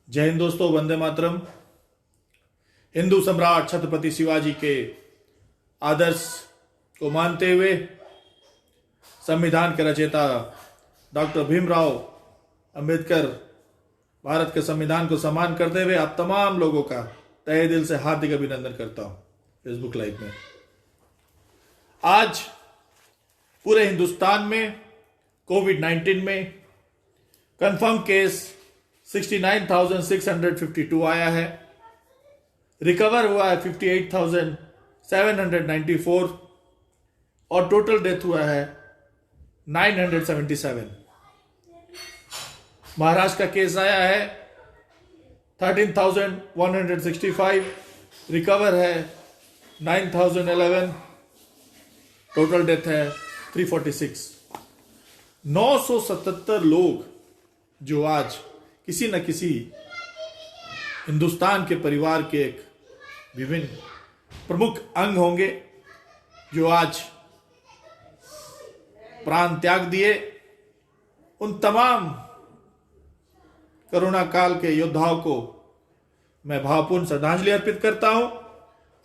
जय हिंद दोस्तों, वंदे मातरम। हिंदू सम्राट छत्रपति शिवाजी के आदर्श को मानते हुए संविधान के रचयिता डॉक्टर भीमराव अंबेडकर भारत के संविधान को सम्मान करते हुए आप तमाम लोगों का तहे दिल से हार्दिक अभिनंदन करता हूं। फेसबुक लाइव में आज पूरे हिंदुस्तान में कोविड-19 में कंफर्म केस 69,652 आया है। रिकवर हुआ है 58,794 और टोटल डेथ हुआ है 977। महाराष्ट्र का केस आया है 13,165, रिकवर है 9,011, टोटल डेथ है 346। 977 लोग जो आज किसी न किसी हिंदुस्तान के परिवार के एक विभिन्न प्रमुख अंग होंगे, जो आज प्राण त्याग दिए। उन तमाम कोरोना काल के योद्धाओं को मैं भावपूर्ण श्रद्धांजलि अर्पित करता हूं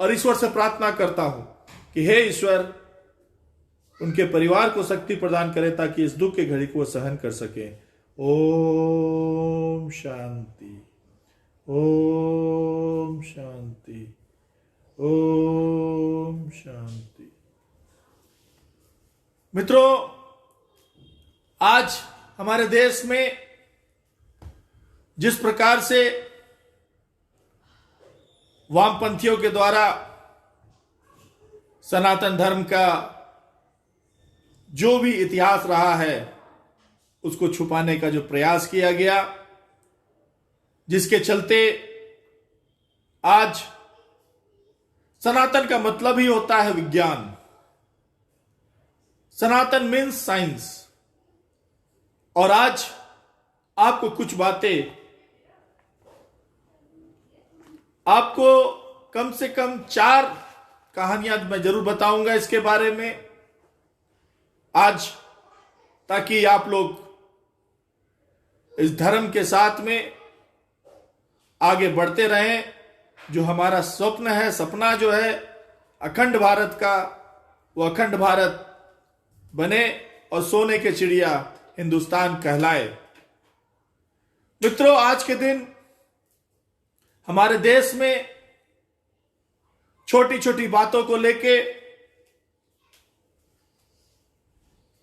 और ईश्वर से प्रार्थना करता हूं कि हे ईश्वर, उनके परिवार को शक्ति प्रदान करे ताकि इस दुख के घड़ी को सहन कर सके। ओम शांति, ओम शांति, ओम शांति। मित्रों, आज हमारे देश में जिस प्रकार से वामपंथियों के द्वारा सनातन धर्म का जो भी इतिहास रहा है उसको छुपाने का जो प्रयास किया गया, जिसके चलते आज सनातन का मतलब ही होता है विज्ञान। सनातन मीन्स साइंस। और आज आपको कुछ बातें, आपको कम से कम 4 कहानियां मैं जरूर बताऊंगा इसके बारे में आज, ताकि आप लोग इस धर्म के साथ में आगे बढ़ते रहें। जो हमारा स्वप्न है, सपना जो है अखंड भारत का, वो अखंड भारत बने और सोने के चिड़िया हिंदुस्तान कहलाए। मित्रों, आज के दिन हमारे देश में छोटी छोटी बातों को लेके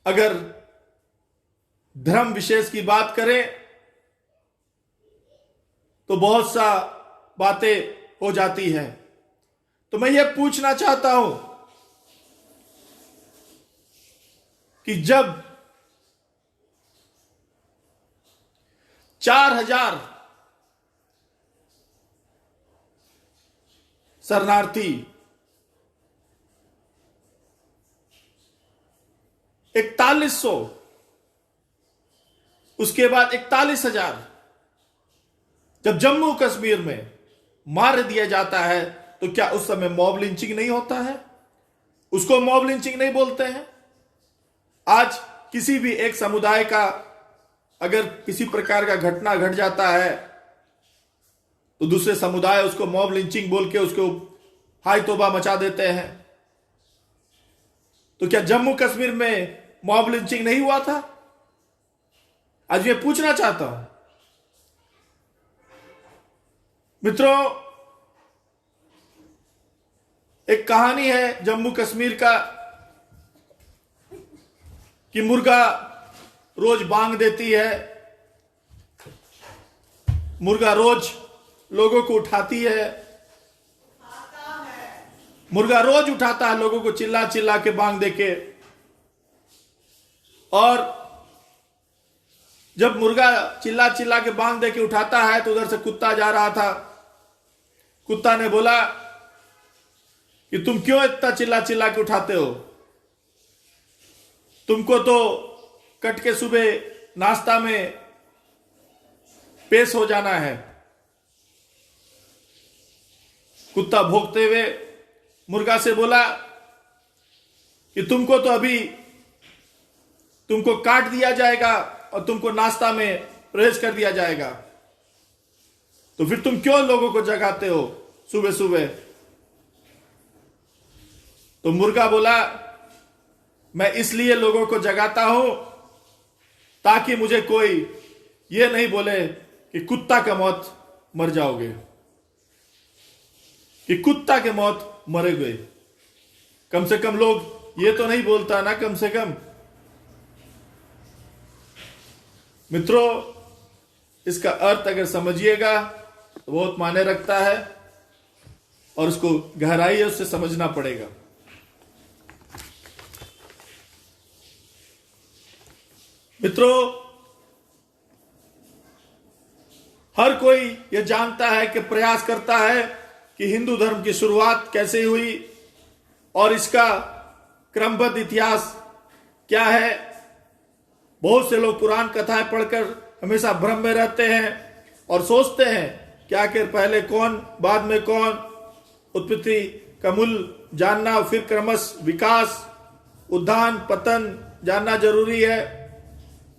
अगर धर्म विशेष की बात करें तो बहुत सा बातें हो जाती है। तो मैं ये पूछना चाहता हूं कि जब 4,000 शरणार्थी 4100, उसके बाद 41,000 जब जम्मू कश्मीर में मार दिया जाता है, तो क्या उस समय मॉब लिंचिंग नहीं होता है? उसको मॉब लिंचिंग नहीं बोलते हैं? आज किसी भी एक समुदाय का अगर किसी प्रकार का घटना घट जाता है तो दूसरे समुदाय उसको मॉब लिंचिंग बोल के उसको हाय तौबा मचा देते हैं। तो क्या जम्मू कश्मीर में मॉब लिंचिंग नहीं हुआ था? आज मैं पूछना चाहता हूं मित्रों, एक कहानी है जम्मू कश्मीर का कि मुर्गा रोज बांग देती है, मुर्गा रोज लोगों को उठाती है, मुर्गा रोज उठाता है लोगों को चिल्ला चिल्ला के बांग देके। और जब मुर्गा चिल्ला चिल्ला के बांग देके उठाता है तो उधर से कुत्ता जा रहा था। कुत्ता ने बोला कि तुम क्यों इतना चिल्ला चिल्ला के उठाते हो? तुमको तो कट के सुबह नाश्ता में पेश हो जाना है। कुत्ता भौंकते हुए मुर्गा से बोला कि तुमको तो अभी तुमको काट दिया जाएगा और तुमको नाश्ता में प्रवेश कर दिया जाएगा। तो फिर तुम क्यों लोगों को जगाते हो सुबह सुबह? तो मुर्गा बोला, मैं इसलिए लोगों को जगाता हूं ताकि मुझे कोई ये नहीं बोले कि कुत्ता का मौत मर जाओगे, कि कुत्ता के मौत मरे गए। कम से कम लोग ये तो नहीं बोलता ना, कम से कम। मित्रों, इसका अर्थ अगर समझिएगा तो बहुत मायने रखता है और उसको गहराई उससे समझना पड़ेगा। मित्रों, हर कोई यह जानता है कि प्रयास करता है कि हिंदू धर्म की शुरुआत कैसे हुई और इसका क्रमबद्ध इतिहास क्या है। बहुत से लोग पुराण कथाएं पढ़कर हमेशा भ्रम में रहते हैं और सोचते हैं कि आखिर पहले कौन बाद में कौन। उत्पत्ति का मूल जानना, फिर क्रमश विकास, उद्धान, पतन जानना जरूरी है।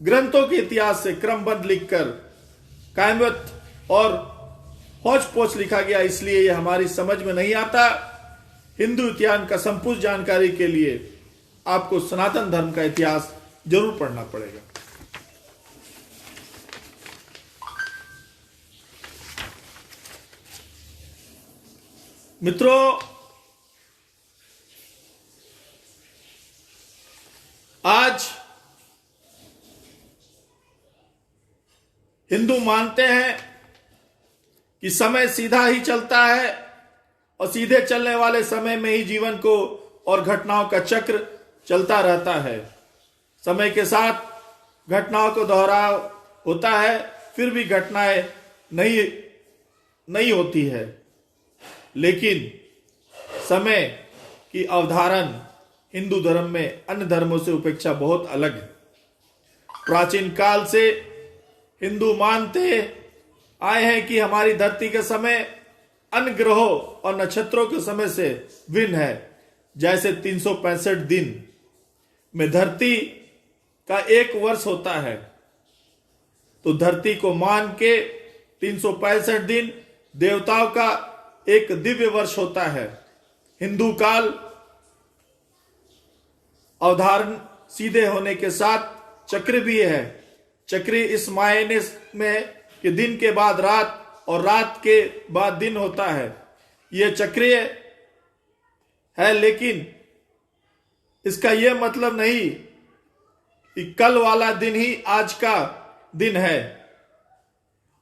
ग्रंथों के इतिहास से क्रमबद्ध लिखकर कायमत और हौच पौच लिखा गया, इसलिए यह हमारी समझ में नहीं आता। हिंदू इतिहास का संपूर्ण जानकारी के लिए आपको सनातन धर्म का इतिहास जरूर पढ़ना पड़ेगा। मित्रों, आज हिंदू मानते हैं कि समय सीधा ही चलता है और सीधे चलने वाले समय में ही जीवन को और घटनाओं का चक्र चलता रहता है। समय के साथ घटनाओं को दोहराव होता है, फिर भी घटनाएं नहीं होती है। लेकिन समय की अवधारण हिंदू धर्म में अन्य धर्मों से उपेक्षा बहुत अलग है। प्राचीन काल से हिंदू मानते आए हैं कि हमारी धरती का समय अन्य ग्रहों और नक्षत्रों के समय से भिन्न है। जैसे 365 दिन में धरती का एक वर्ष होता है, तो धरती को मान के 365 दिन देवताओं का एक दिव्य वर्ष होता है। हिंदू काल अवधारण सीधे होने के साथ चक्र भी है। चक्री इस मायने में कि दिन के बाद रात और रात के बाद दिन होता है। यह चक्रीय है, लेकिन इसका यह मतलब नहीं कि कल वाला दिन ही आज का दिन है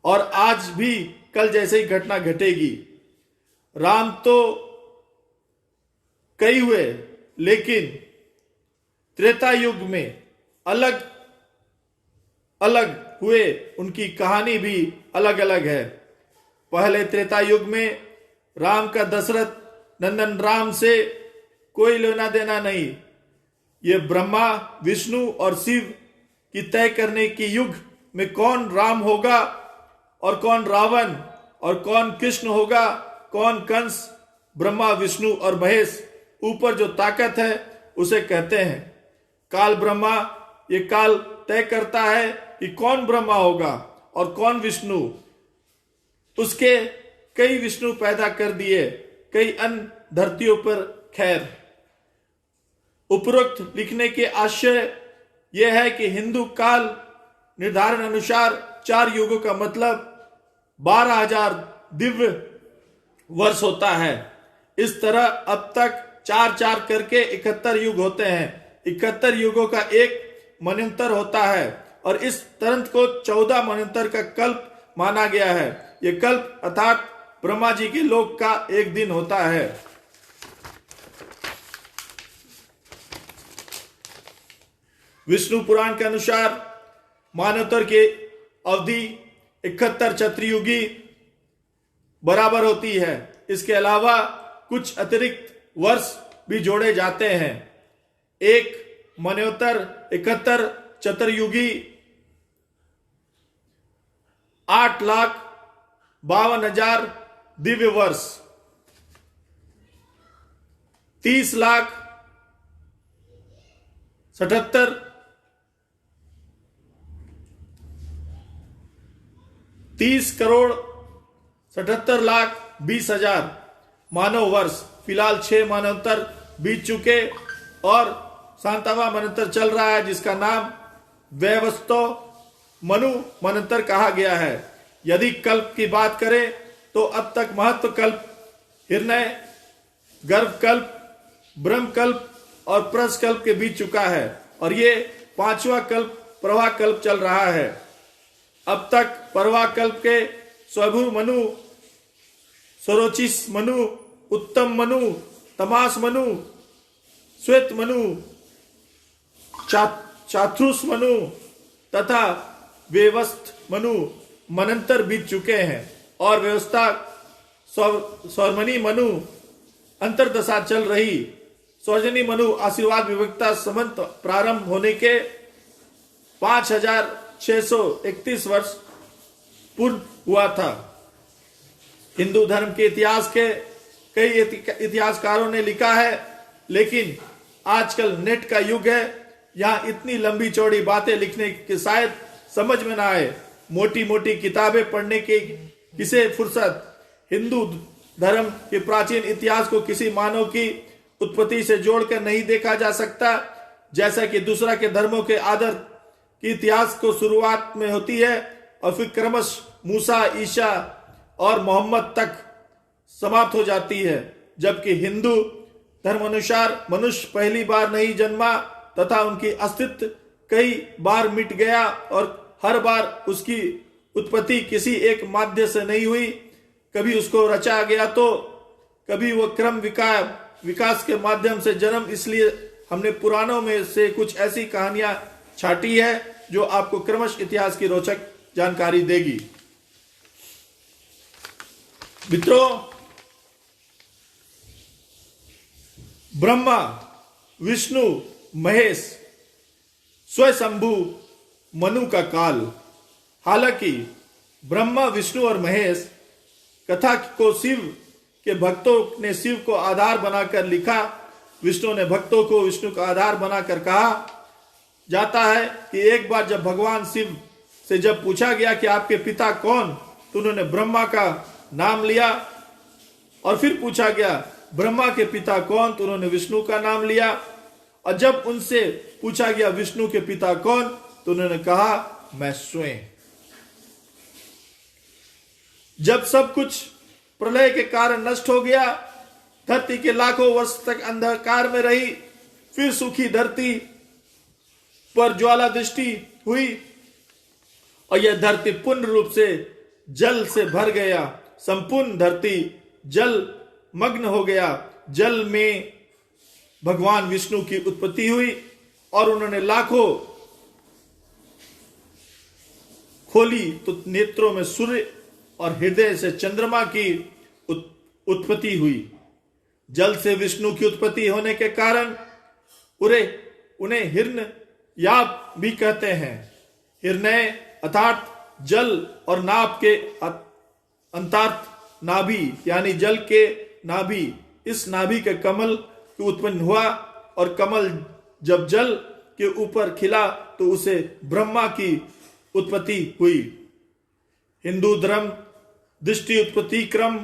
और आज भी कल जैसे ही घटना घटेगी। राम तो कई हुए, लेकिन त्रेता युग में अलग अलग हुए, उनकी कहानी भी अलग अलग है। पहले त्रेता युग में राम का दशरथ नंदन राम से कोई लेना देना नहीं। ये ब्रह्मा, विष्णु और शिव की तय करने की युग में कौन राम होगा और कौन रावण और कौन कृष्ण होगा, कौन कंस। ब्रह्मा, विष्णु और महेश, ऊपर जो ताकत है उसे कहते हैं काल ब्रह्मा। ये काल तय करता है कि कौन ब्रह्मा होगा और कौन विष्णु। उसके कई विष्णु पैदा कर दिए, कई अन्य धरतियों पर। खैर, उपरोक्त लिखने के आशय यह है कि हिंदू काल निर्धारण अनुसार 4 युगों का मतलब 12,000 दिव्य वर्ष होता है। इस तरह अब तक 4-4 करके 71 युग होते हैं। 71 युगों का एक मनवंतर होता है और इस तरंत को 14 मनवंतर का कल्प माना गया है। यह कल्प अर्थात ब्रह्मा जी के लोक का एक दिन होता है। विष्णु पुराण के अनुसार मानवतर की अवधि 71 चतुर्युगी बराबर होती है। इसके अलावा कुछ अतिरिक्त वर्ष भी जोड़े जाते हैं। एक मनवतर 71 चतुर्युगी 8,52,000 दिव्य वर्ष, 30,77,000 30 करोड़ 77,20,000 मानव वर्ष, फिलहाल 6 मनवंतर बीत चुके और 7वां मनवंतर चल रहा है, जिसका नाम वैवस्तो मनु मनवंतर कहा गया है। यदि कल्प की बात करें तो अब तक महत्व कल्प, हिरण्य गर्भ कल्प, ब्रह्म कल्प और प्रस कल्प के बीच चुका है और ये 5वां कल्प प्रवाह कल्प चल रहा है। अब तक प्रवाह कल्प के स्वभु मनु, स्वरोचिस मनु, उत्तम मनु, तमास मनु, श्वेत मनु, चाथुस मनु तथा वेवस्त मनु मनंतर बीत चुके हैं और व्यवस्था स्वरमणि मनु अंतरदशा चल रही। स्वजनी मनु आशीर्वाद विविधता समंत प्रारंभ होने के 5,631 वर्ष पूर्ण हुआ था। हिंदू धर्म के इतिहास के कई इतिहासकारों ने लिखा है, लेकिन आजकल नेट का युग है, यहाँ इतनी लंबी चौड़ी बातें लिखने के शायद समझ में ना आए। मोटी मोटी किताबें पढ़ने की किसे फुर्सत। हिंदू धर्म के प्राचीन इतिहास को किसी मानव की उत्पत्ति से जोड़कर नहीं देखा जा सकता, जैसा कि दूसरा के धर्मों के आदर की इतिहास को शुरुआत में होती है और फिर क्रमश मूसा, ईसा और मोहम्मद तक समाप्त हो जाती है। जबकि हिंदू धर्मानुसार मनुष्य पहली बार नहीं जन्मा तथा उनकी अस्तित्व कई बार मिट गया और हर बार उसकी उत्पत्ति किसी एक माध्यम से नहीं हुई। कभी उसको रचा गया तो कभी वो क्रम विकास के माध्यम से जन्म। इसलिए हमने पुराणों में से कुछ ऐसी कहानियां छाटी है जो आपको क्रमश इतिहास की रोचक जानकारी देगी। मित्रों, ब्रह्मा, विष्णु, महेश, स्वयंभू मनु का काल। हालांकि ब्रह्मा, विष्णु और महेश कथा को शिव के भक्तों ने शिव को आधार बनाकर लिखा। विष्णु ने भक्तों को विष्णु का आधार बनाकर कहा जाता है कि एक बार जब भगवान शिव से जब पूछा गया कि आपके पिता कौन, तो उन्होंने ब्रह्मा का नाम लिया। और फिर पूछा गया ब्रह्मा के पिता कौन, तो उन्होंने विष्णु का नाम लिया। और जब उनसे पूछा गया विष्णु के पिता कौन, तो उन्होंने कहा मैं स्वयं। जब सब कुछ प्रलय के कारण नष्ट हो गया, धरती के लाखों वर्ष तक अंधकार में रही, फिर सूखी धरती पर ज्वाला दृष्टि हुई और यह धरती पूर्ण रूप से जल से भर गया। संपूर्ण धरती जल मग्न हो गया। जल में भगवान विष्णु की उत्पत्ति हुई और उन्होंने लाखों खोली तो नेत्रों में सूर्य और हृदय से चंद्रमा की उत्पत्ति हुई। जल से विष्णु की उत्पत्ति होने के कारण उन्हें हिरण्य याब भी कहते हैं। हिरण्य अर्थात जल और नाभ के अंतर्गत नाभि यानी जल के नाभि। इस नाभि के कमल की उत्पन्न हुआ और कमल जब जल के ऊपर खिला तो उसे ब्रह्मा की उत्पत्ति हुई। हिंदू धर्म दृष्टि उत्पत्ति क्रम,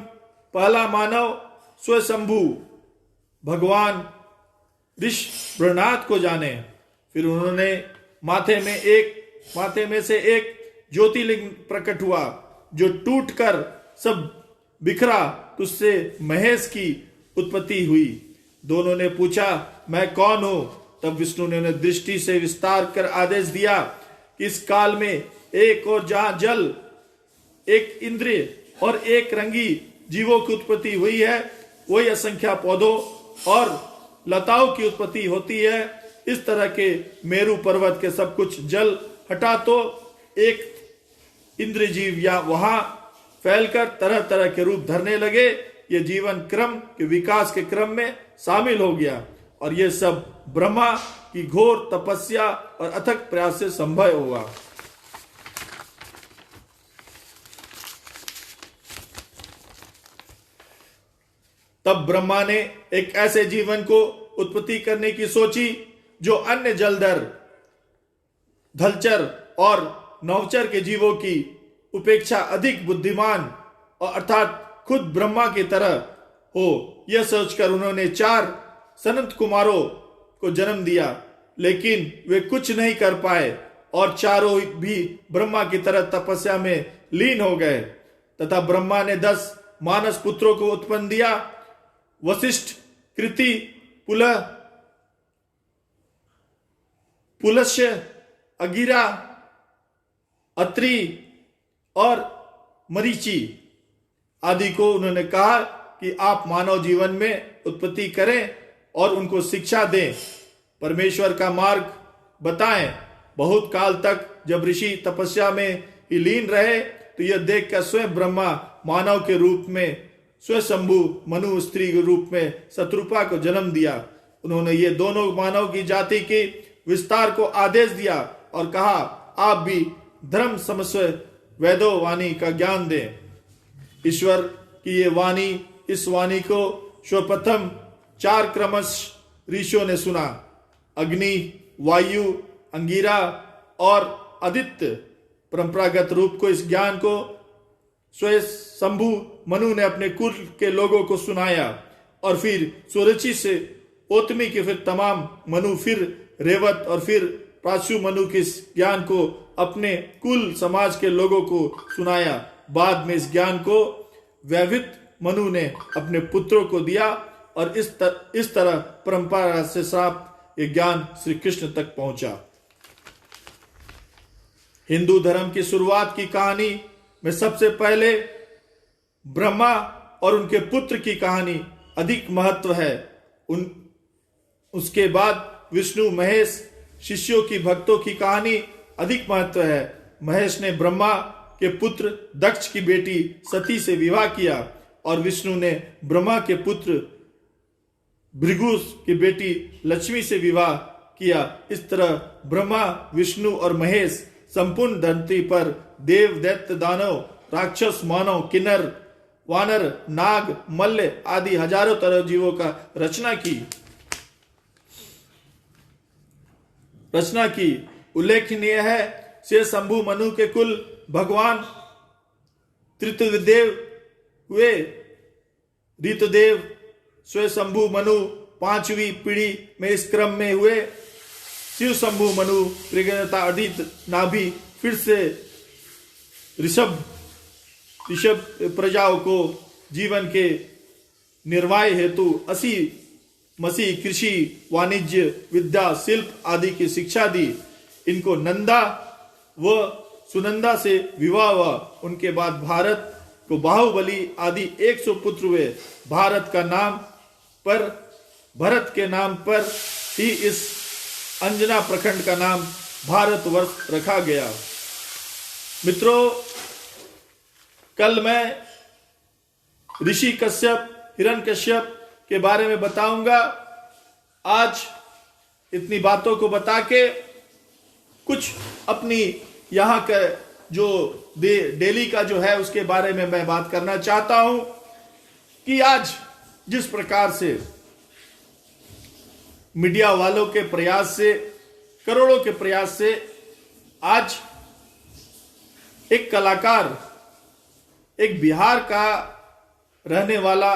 पहला मानव स्वयंभू भगवान ऋषभनाथ को जाने। फिर उन्होंने माथे में से एक ज्योतिर्लिंग प्रकट हुआ जो टूटकर सब बिखरा, तो उससे महेश की उत्पत्ति हुई। दोनों ने पूछा मैं कौन हूं? तब विष्णु ने उन्हें दृष्टि से विस्तार कर आदेश दिया कि इस काल में एक और जहां जल, एक इंद्रिय और एक रंगी जीवों की उत्पत्ति हुई है, वही असंख्या पौधों और लताओं की उत्पत्ति होती है। इस तरह के मेरू पर्वत के सब कुछ जल हटा तो एक इंद्र जीव या वहां फैलकर तरह तरह के रूप धरने लगे। ये जीवन क्रम के विकास के क्रम में शामिल हो गया और ये सब ब्रह्मा की घोर तपस्या और अथक प्रयास से संभव हुआ। तब ब्रह्मा ने एक ऐसे जीवन को उत्पत्ति करने की सोची जो अन्य जलधर, धलचर और नवचर के जीवों की उपेक्षा अधिक बुद्धिमान और अर्थात खुद ब्रह्मा की तरह हो, यह सोचकर उन्होंने 4 सनत कुमारों को जन्म दिया, लेकिन वे कुछ नहीं कर पाए और चारों भी ब्रह्मा की तरह तपस्या में लीन हो गए। तथा ब्रह्मा ने 10 मानस पुत्रों को उत्पन्न दिया। वशिष्ठ, कृति, पुलस्य, अगिरा, अत्रि और मरीचि आदि को उन्होंने कहा कि आप मानव जीवन में उत्पत्ति करें और उनको शिक्षा दें, परमेश्वर का मार्ग बताएं। बहुत काल तक जब ऋषि तपस्या में ही लीन रहे तो यह देखकर स्वयं ब्रह्मा मानव के रूप में स्वयंभू मनु स्त्री के रूप में शत्रुपा को जन्म दिया। उन्होंने ये दोनों मानव की जाति के विस्तार को आदेश दिया और कहा, आप भी धर्म समस्व वेदों वाणी का ज्ञान दें। ईश्वर की ये वाणी, इस वाणी को सर्वप्रथम 4 क्रमश ऋषियों ने सुना। अग्नि, वायु, अंगिरा और आदित्य परंपरागत रूप को इस ज्ञान को स्वयं शंभु मनु ने अपने कुल के लोगों को सुनाया और फिर सुरुचि से ओतमी के फिर तमाम मनु, फिर रेवत और फिर प्राचु मनु के इस ज्ञान को अपने कुल समाज के लोगों को सुनाया। बाद में इस ज्ञान को वैवित मनु ने अपने पुत्रों को दिया और इस तरह परंपरा से प्राप्त ये ज्ञान श्री कृष्ण तक पहुंचा। हिंदू धर्म की शुरुआत की कहानी में सबसे पहले ब्रह्मा और उनके पुत्र की कहानी अधिक महत्व है। उसके बाद विष्णु, महेश, शिष्यों की, भक्तों की कहानी अधिक महत्व है। महेश ने ब्रह्मा के पुत्र दक्ष की बेटी सती से विवाह किया और विष्णु ने ब्रह्मा के पुत्र भृगु की बेटी लक्ष्मी से विवाह किया। इस तरह ब्रह्मा, विष्णु और महेश संपूर्ण धरती पर देव, दैत्य, दानव, राक्षस, मानव, किन्नर, वानर, नाग, मल्ल आदि हजारों तरह जीवों का रचना की। उल्लेखनीय है से शंभु मनु के कुल भगवान त्रितुदेव हुए। ऋतुदेव, स्वयं शंभु मनु 5वीं पीढ़ी में इस क्रम में हुए। शिव शंभु मनु प्रज्ञता अदित नाभि, फिर से ऋषभ प्रजाओं को जीवन के निर्वाह हेतु 80 मसीह कृषि, वाणिज्य, विद्या, शिल्प आदि की शिक्षा दी। इनको नंदा व सुनंदा से विवाह हुआ। उनके बाद भारत को बाहुबली आदि 100 पुत्र हुए। भरत के नाम पर ही इस अंजना प्रखंड का नाम भारतवर्ष रखा गया। मित्रों, कल मैं ऋषि कश्यप, हिरण्यकश्यप के बारे में बताऊंगा। आज इतनी बातों को बता के कुछ अपनी यहाँ का जो डेली का जो है उसके बारे में मैं बात करना चाहता हूं कि आज जिस प्रकार से मीडिया वालों के प्रयास से, करोड़ों के प्रयास से आज एक कलाकार, एक बिहार का रहने वाला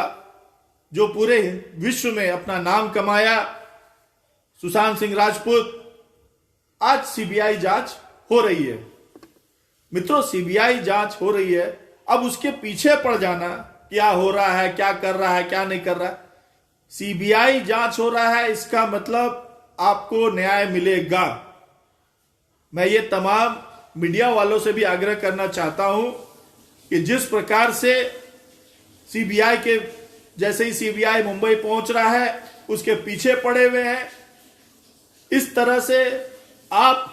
जो पूरे विश्व में अपना नाम कमाया, सुशांत सिंह राजपूत, आज सीबीआई जांच हो रही है। मित्रों, सीबीआई जांच हो रही है, अब उसके पीछे पड़ जाना, क्या हो रहा है, क्या कर रहा है, क्या नहीं कर रहा है। सीबीआई जांच हो रहा है, इसका मतलब आपको न्याय मिलेगा। मैं ये तमाम मीडिया वालों से भी आग्रह करना चाहता हूं कि जिस प्रकार से सीबीआई के, जैसे ही सीबीआई मुंबई पहुंच रहा है उसके पीछे पड़े हुए हैं, इस तरह से आप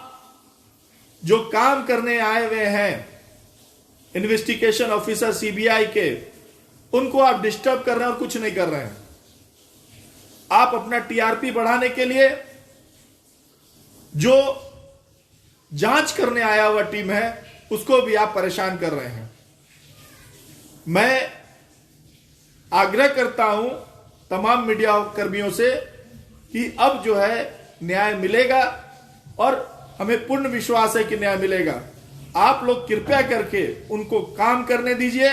जो काम करने आए हुए हैं इन्वेस्टिगेशन ऑफिसर सीबीआई के, उनको आप डिस्टर्ब कर रहे हैं और कुछ नहीं कर रहे हैं। आप अपना टीआरपी बढ़ाने के लिए जो जांच करने आया हुआ टीम है उसको भी आप परेशान कर रहे हैं। मैं आग्रह करता हूं तमाम मीडिया कर्मियों से कि अब जो है न्याय मिलेगा और हमें पूर्ण विश्वास है कि न्याय मिलेगा। आप लोग कृपया करके उनको काम करने दीजिए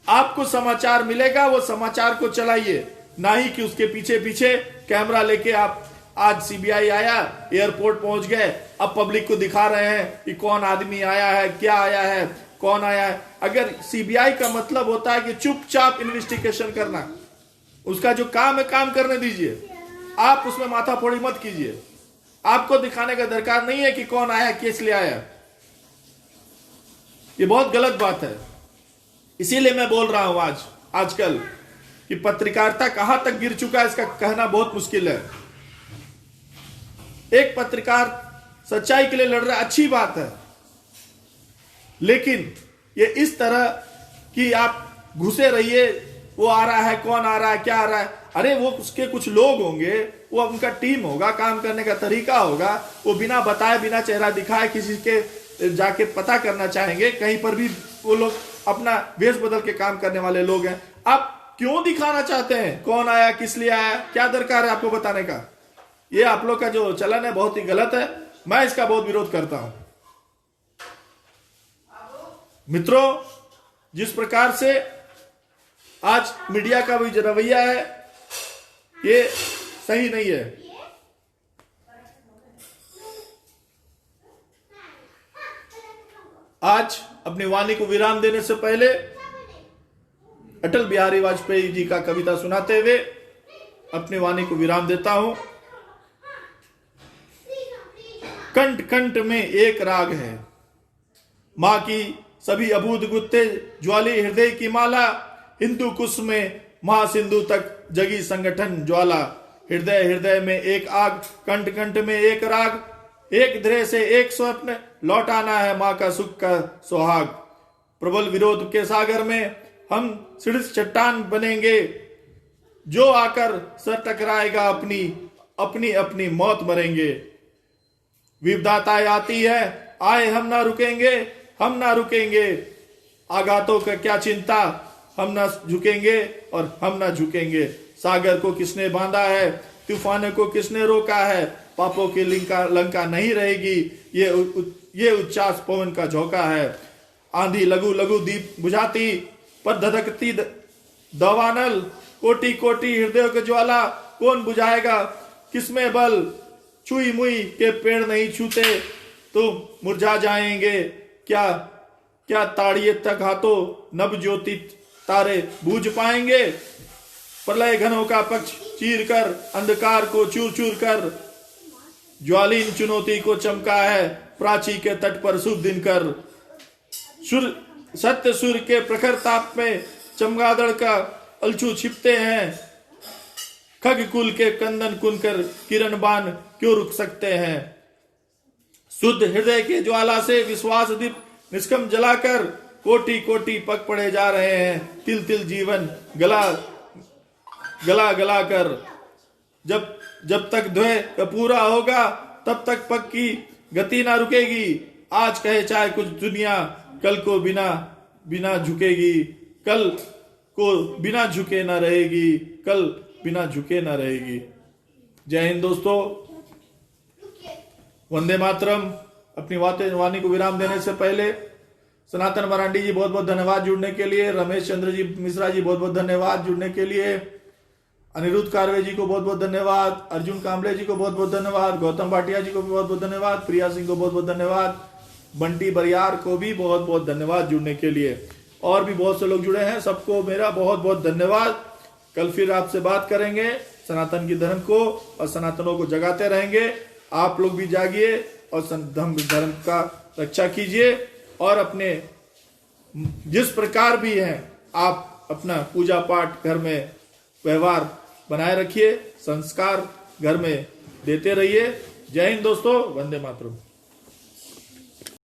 आपको समाचार मिलेगा, वो समाचार को चलाइए, ना ही कि उसके पीछे पीछे कैमरा लेके आप आज सीबीआई आया, एयरपोर्ट पहुंच गए, अब पब्लिक को दिखा रहे हैं कि कौन आदमी आया है, क्या आया है, कौन आया है। अगर सीबीआई का मतलब होता है कि चुपचाप इन्वेस्टिगेशन करना, उसका जो काम है काम करने दीजिए, आप उसमें माथाफोड़ी मत कीजिए। आपको दिखाने का दरकार नहीं है कि कौन आया, किस लिए आया। ये बहुत गलत बात है। इसीलिए मैं बोल रहा हूं आजकल कि पत्रकारिता कहां तक गिर चुका है, इसका कहना बहुत मुश्किल है। एक पत्रकार सच्चाई के लिए लड़ रहा है, अच्छी बात है, लेकिन ये इस तरह कि आप घुसे रहिए, वो आ रहा है, कौन आ रहा है, क्या आ रहा है। अरे वो उसके कुछ लोग होंगे, वो उनका टीम होगा, काम करने का तरीका होगा, वो बिना बताए, बिना चेहरा दिखाए किसी के जाके पता करना चाहेंगे। कहीं पर भी वो लोग अपना वेश बदल के काम करने वाले लोग हैं। आप क्यों दिखाना चाहते हैं कौन आया, किस लिए आया, क्या दरकार है आपको बताने का। ये आप लोग का जो चलन है बहुत ही गलत है, मैं इसका बहुत विरोध करता हूं। मित्रों, जिस प्रकार से आज मीडिया का भी रवैया है, ये सही नहीं है। आज अपनी वाणी को विराम देने से पहले अटल बिहारी वाजपेयी जी का कविता सुनाते हुए अपनी वाणी को विराम देता हूं। कंठ कंठ में एक राग है, मां की सभी अबूझ गुत्ते ज्वाली हृदय की माला, हिंदू कुश में महासिंधु तक जगी संगठन ज्वाला। हृदय हृदय में एक आग, कंठ कंठ में एक राग, एक ध्रेय से एक स्वप्न, लौटाना है मां का सुख का सुहाग। प्रबल विरोध के सागर में हम सिड़ चट्टान बनेंगे, जो आकर सर टकराएगा अपनी अपनी अपनी मौत मरेंगे। विपदाताएं आती है, आए हम ना रुकेंगे, हम ना रुकेंगे। आघातों का क्या चिंता, हम ना झुकेंगे और हम ना झुकेंगे। सागर को किसने बांधा है, तूफानों को किसने रोका है, पापों की लंका नहीं रहेगी, ये उच्चास पवन का झोंका है। आंधी लघु लघु दीप बुझाती, पर धधकती दवानल, कोटि कोटि हृदयों के ज्वाला, कौन बुझाएगा किसमें बल। छुई मुई के पेड़ नहीं छूते तो मुरझा जाएंगे, क्या क्या ताड़िए तक हाथों नभ ज्योति तारे बूझ पाएंगे। प्रलय घनों का पक्ष चीर कर, अंधकार को चूर चूर कर, ज्वालीन चुनौती को चमका है, प्राची के तट पर शुभ दिन कर। सत्य सूर्य के प्रखर ताप में चमगादड़ का अलछू छिपते हैं, खग कुल के कंदन कुनकर किरण बान क्यों रुक सकते हैं। शुद्ध हृदय के ज्वाला से विश्वास दीप निष्कम जलाकर, कोटि कोटि पग पड़े जा रहे हैं, तिल तिल जीवन गला गला गला कर। जब तक ध्वय पूरा होगा तब तक पग की गति ना रुकेगी। आज कहे चाहे कुछ दुनिया, कल को बिना झुकेगी, कल को बिना झुके ना रहेगी, कल बिना झुके ना रहेगी। जय हिंद दोस्तों, वंदे मातरम। अपनी वाणी को विराम देने से पहले सनातन मरांडी जी बहुत बहुत धन्यवाद जुड़ने के लिए, रमेश चंद्र जी मिश्रा जी बहुत बहुत धन्यवाद जुड़ने के लिए, अनिरुद्ध कारवे जी को बहुत बहुत धन्यवाद, अर्जुन कांबले जी को बहुत बहुत धन्यवाद, गौतम भाटिया जी को भी बहुत बहुत धन्यवाद, प्रिया सिंह को बहुत बहुत धन्यवाद, बंटी बरियार को भी बहुत बहुत धन्यवाद जुड़ने के लिए। और भी बहुत से लोग जुड़े हैं, सबको मेरा बहुत बहुत धन्यवाद। कल फिर आपसे बात करेंगे सनातन की धर्म को, और सनातनों को जगाते रहेंगे। आप लोग भी जागिए और धर्म का रक्षा कीजिए, और अपने जिस प्रकार भी हैं आप अपना पूजा पाठ घर में व्यवहार बनाए रखिए, संस्कार घर में देते रहिए। जय हिंद दोस्तों, वंदे मातरम।